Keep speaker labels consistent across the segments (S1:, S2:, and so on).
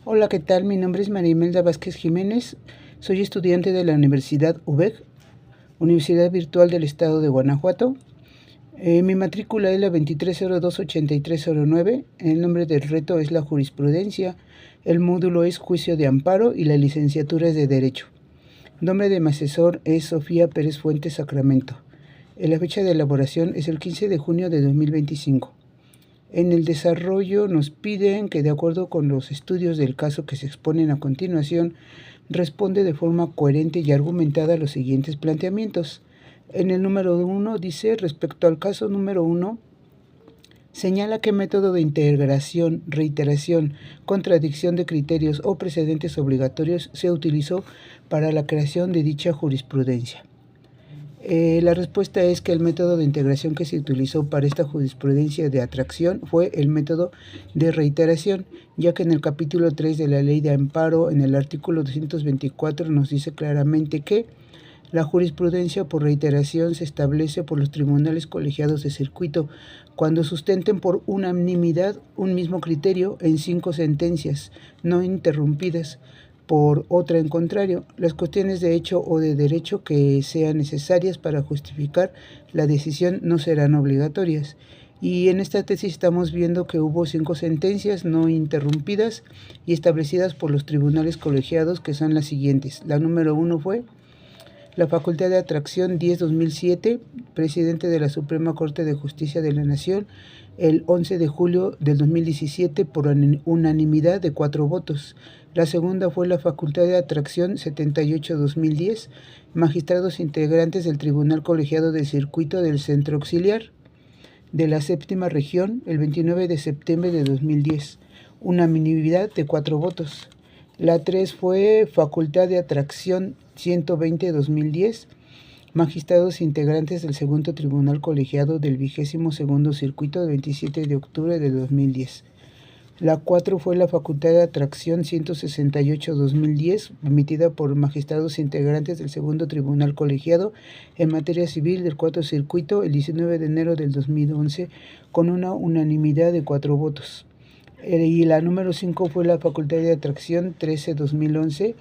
S1: Hola, ¿qué tal? Mi nombre es María Imelda Vázquez Jiménez. Soy estudiante de la Universidad UVEG, Universidad Virtual del Estado de Guanajuato. Mi matrícula es la 2302-8309. El nombre del reto es la jurisprudencia. El módulo es juicio de amparo y la licenciatura es de Derecho. El nombre de mi asesor es Sofía Pérez Fuentes Sacramento. La fecha de elaboración es el 15 de junio de 2025. En el desarrollo nos piden que, de acuerdo con los estudios del caso que se exponen a continuación, responde de forma coherente y argumentada a los siguientes planteamientos. En el número 1 dice: respecto al caso número 1, señala qué método de integración, reiteración, contradicción de criterios o precedentes obligatorios se utilizó para la creación de dicha jurisprudencia. La respuesta es que el método de integración que se utilizó para esta jurisprudencia de atracción fue el método de reiteración, ya que en el capítulo 3 de la Ley de Amparo, en el artículo 224, nos dice claramente que la jurisprudencia por reiteración se establece por los tribunales colegiados de circuito cuando sustenten por unanimidad un mismo criterio en 5 sentencias no interrumpidas por otra en contrario, las cuestiones de hecho o de derecho que sean necesarias para justificar la decisión no serán obligatorias. Y en esta tesis estamos viendo que hubo 5 sentencias no interrumpidas y establecidas por los tribunales colegiados, que son las siguientes. La número 1 fue la Facultad de Atracción 10-2007, presidente de la Suprema Corte de Justicia de la Nación, el 11 de julio del 2017 por unanimidad de 4 votos. La segunda fue la Facultad de Atracción 78-2010, magistrados integrantes del Tribunal Colegiado de Circuito del Centro Auxiliar de la Séptima Región, el 29 de septiembre de 2010, unanimidad de 4 votos. La 3 fue Facultad de Atracción 120-2010, magistrados integrantes del Segundo Tribunal Colegiado del 22º Circuito del 27 de octubre de 2010. La 4 fue la Facultad de Atracción 168-2010, emitida por magistrados integrantes del Segundo Tribunal Colegiado en materia civil del 4 Circuito el 19 de enero del 2011, con una unanimidad de 4 votos. Y la número 5 fue la Facultad de Atracción 13-2011,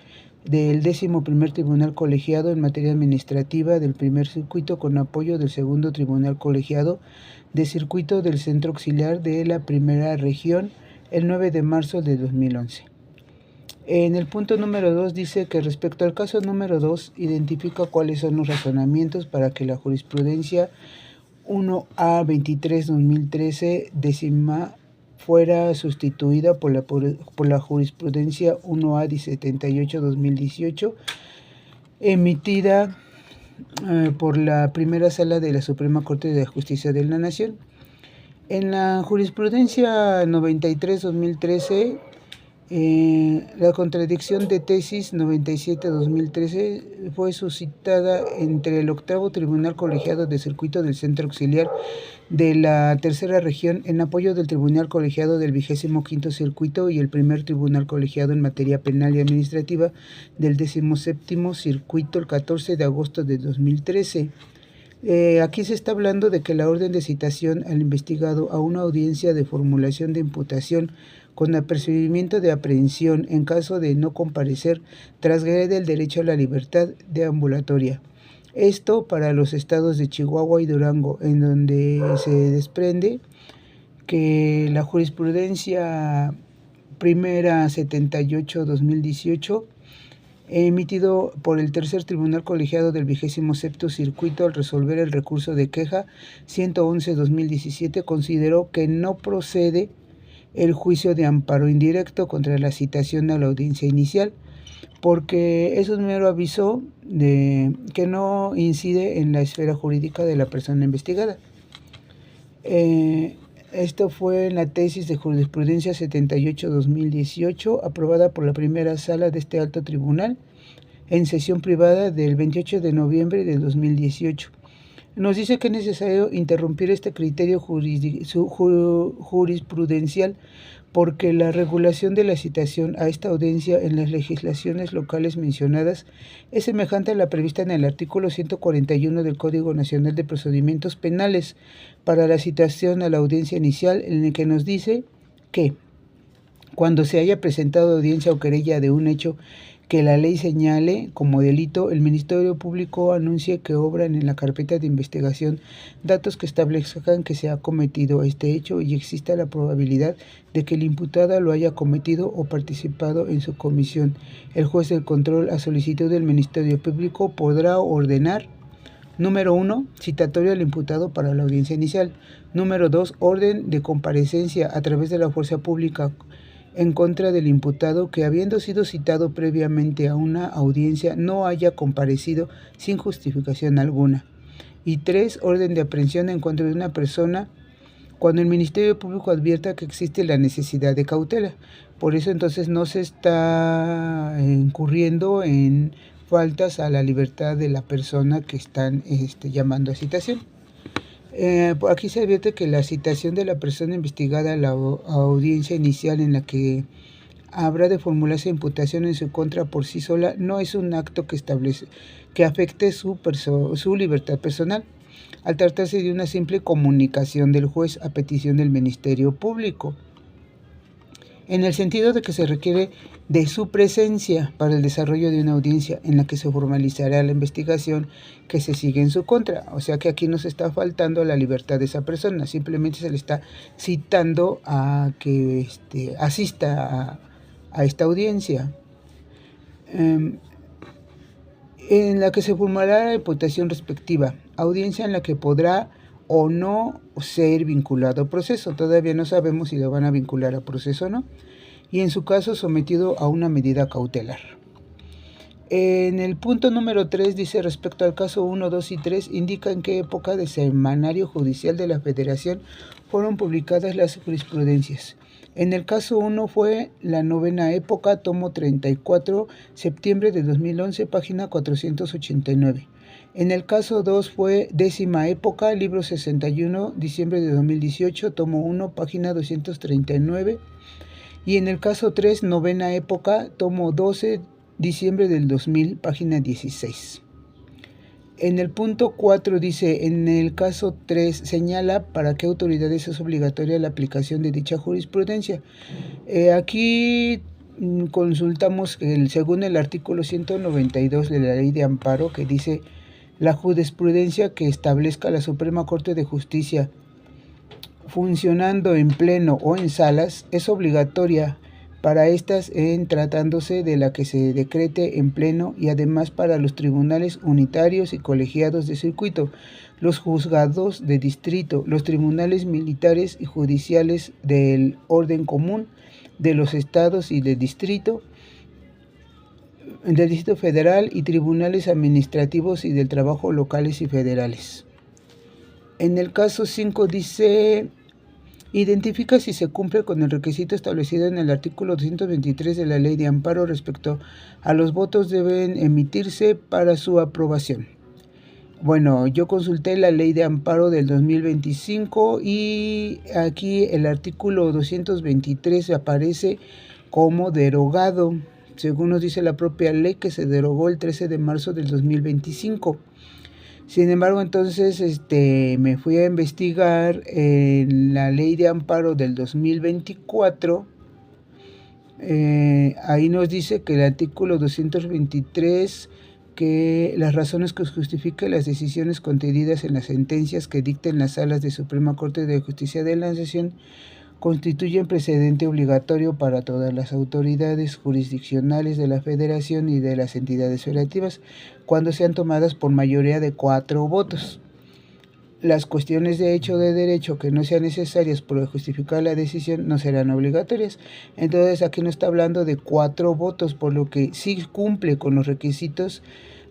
S1: del 11º Tribunal Colegiado en materia administrativa del primer circuito, con apoyo del Segundo Tribunal Colegiado de Circuito del Centro Auxiliar de la Primera Región, el 9 de marzo de 2011. En el punto número 2 dice que respecto al caso número 2, identifica cuáles son los razonamientos para que la jurisprudencia 1A23-2013 décima fuera sustituida por la jurisprudencia 1A78-2018, emitida por la primera sala de la Suprema Corte de Justicia de la Nación. En la jurisprudencia 93-2013, la contradicción de tesis 97-2013 fue suscitada entre el octavo Tribunal Colegiado de Circuito del Centro Auxiliar de la Tercera Región en apoyo del Tribunal Colegiado del 25º Circuito y el primer Tribunal Colegiado en materia penal y administrativa del 17º Circuito el 14 de agosto de 2013. Aquí se está hablando de que la orden de citación al investigado a una audiencia de formulación de imputación con apercibimiento de aprehensión en caso de no comparecer transgrede el derecho a la libertad deambulatoria. Esto para los estados de Chihuahua y Durango, en donde se desprende que la jurisprudencia primera 78-2018, emitido por el tercer Tribunal Colegiado del 27º Circuito al resolver el recurso de queja 111-2017, consideró que no procede el juicio de amparo indirecto contra la citación a la audiencia inicial, porque es un mero aviso de que no incide en la esfera jurídica de la persona investigada. Esto fue en la tesis de jurisprudencia 78-2018, aprobada por la primera sala de este alto tribunal en sesión privada del 28 de noviembre de 2018. Nos dice que es necesario interrumpir este criterio jurisprudencial porque la regulación de la citación a esta audiencia en las legislaciones locales mencionadas es semejante a la prevista en el artículo 141 del Código Nacional de Procedimientos Penales para la citación a la audiencia inicial, en el que nos dice que Cuando se haya presentado audiencia o querella de un hecho que la ley señale como delito, el Ministerio Público anuncie que obran en la carpeta de investigación datos que establezcan que se ha cometido este hecho y exista la probabilidad de que el imputado lo haya cometido o participado en su comisión. El juez del control, a solicitud del Ministerio Público, podrá ordenar: número 1, citatorio al imputado para la audiencia inicial. Número 2, orden de comparecencia a través de la fuerza pública en contra del imputado que, habiendo sido citado previamente a una audiencia, no haya comparecido sin justificación alguna. Y 3, orden de aprehensión en contra de una persona cuando el Ministerio Público advierta que existe la necesidad de cautela. Por eso entonces no se está incurriendo en faltas a la libertad de la persona que están llamando a citación. Aquí se advierte que la citación de la persona investigada a la audiencia inicial en la que habrá de formularse imputación en su contra por sí sola no es un acto que afecte su libertad personal, al tratarse de una simple comunicación del juez a petición del Ministerio Público, en el sentido de que se requiere de su presencia para el desarrollo de una audiencia en la que se formalizará la investigación que se sigue en su contra. O sea que aquí no se está faltando la libertad de esa persona, simplemente se le está citando a que asista a esta audiencia, en la que se formará la imputación respectiva, audiencia en la que podrá o no ser vinculado a proceso. Todavía no sabemos si lo van a vincular a proceso o no, y en su caso sometido a una medida cautelar. En el punto número 3 dice: respecto al caso 1, 2 y 3, indica en qué época del Semanario Judicial de la Federación fueron publicadas las jurisprudencias. En el caso 1 fue la novena época, tomo 34, septiembre de 2011, página 489. En el caso 2 fue décima época, libro 61, diciembre de 2018, tomo 1, página 239. Y en el caso 3, novena época, tomo 12, diciembre del 2000, página 16. En el punto 4 dice: en el caso 3 señala para qué autoridades es obligatoria la aplicación de dicha jurisprudencia. Aquí consultamos según el artículo 192 de la Ley de Amparo, que dice: la jurisprudencia que establezca la Suprema Corte de Justicia funcionando en pleno o en salas es obligatoria para estas en tratándose de la que se decrete en pleno, y además para los tribunales unitarios y colegiados de circuito, los juzgados de distrito, los tribunales militares y judiciales del orden común de los estados y del Distrito Federal, y tribunales administrativos y del trabajo locales y federales. En el caso 5 dice: identifica si se cumple con el requisito establecido en el artículo 223 de la Ley de Amparo respecto a los votos deben emitirse para su aprobación. Bueno, yo consulté la Ley de Amparo del 2025 y aquí el artículo 223 aparece como derogado, según nos dice la propia ley, que se derogó el 13 de marzo del 2025. Sin embargo, entonces me fui a investigar en la Ley de Amparo del 2024. Ahí nos dice que el artículo 223, que las razones que justifiquen las decisiones contenidas en las sentencias que dicten las salas de Suprema Corte de Justicia de la Nación constituyen precedente obligatorio para todas las autoridades jurisdiccionales de la Federación y de las entidades federativas cuando sean tomadas por mayoría de 4 votos. Las cuestiones de hecho o de derecho que no sean necesarias para justificar la decisión no serán obligatorias. Entonces aquí no está hablando de 4 votos, por lo que sí cumple con los requisitos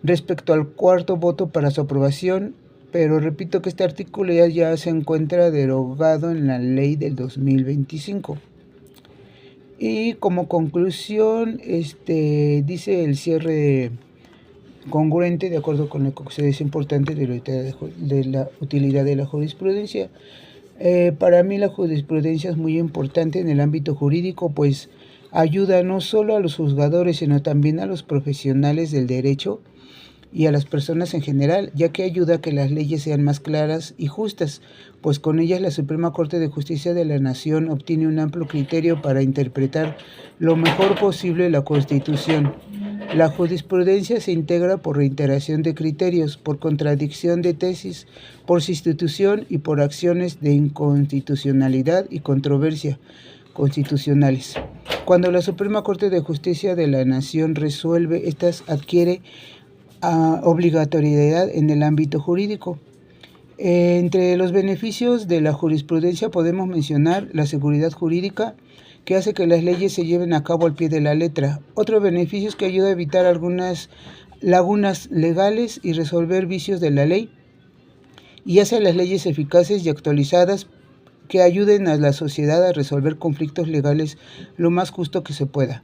S1: respecto al 4º voto para su aprobación. Pero repito que este artículo ya se encuentra derogado en la ley del 2025. Y como conclusión, dice el cierre congruente de acuerdo con lo que es importante de la utilidad de la jurisprudencia. Para mí la jurisprudencia es muy importante en el ámbito jurídico, pues ayuda no solo a los juzgadores, sino también a los profesionales del derecho y a las personas en general, ya que ayuda a que las leyes sean más claras y justas, pues con ellas la Suprema Corte de Justicia de la Nación obtiene un amplio criterio para interpretar lo mejor posible la Constitución. La jurisprudencia se integra por reiteración de criterios, por contradicción de tesis, por sustitución y por acciones de inconstitucionalidad y controversia constitucionales. Cuando la Suprema Corte de Justicia de la Nación resuelve, estas adquiere obligatoriedad en el ámbito jurídico. Entre los beneficios de la jurisprudencia podemos mencionar la seguridad jurídica, que hace que las leyes se lleven a cabo al pie de la letra. Otro beneficio es que ayuda a evitar algunas lagunas legales y resolver vicios de la ley, y hace las leyes eficaces y actualizadas que ayuden a la sociedad a resolver conflictos legales lo más justo que se pueda.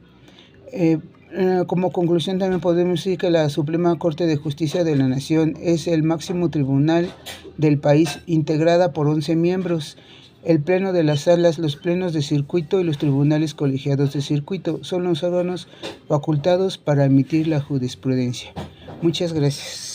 S1: Como conclusión también podemos decir que la Suprema Corte de Justicia de la Nación es el máximo tribunal del país, integrada por 11 miembros. El pleno de las salas, los plenos de circuito y los tribunales colegiados de circuito son los órganos facultados para emitir la jurisprudencia. Muchas gracias.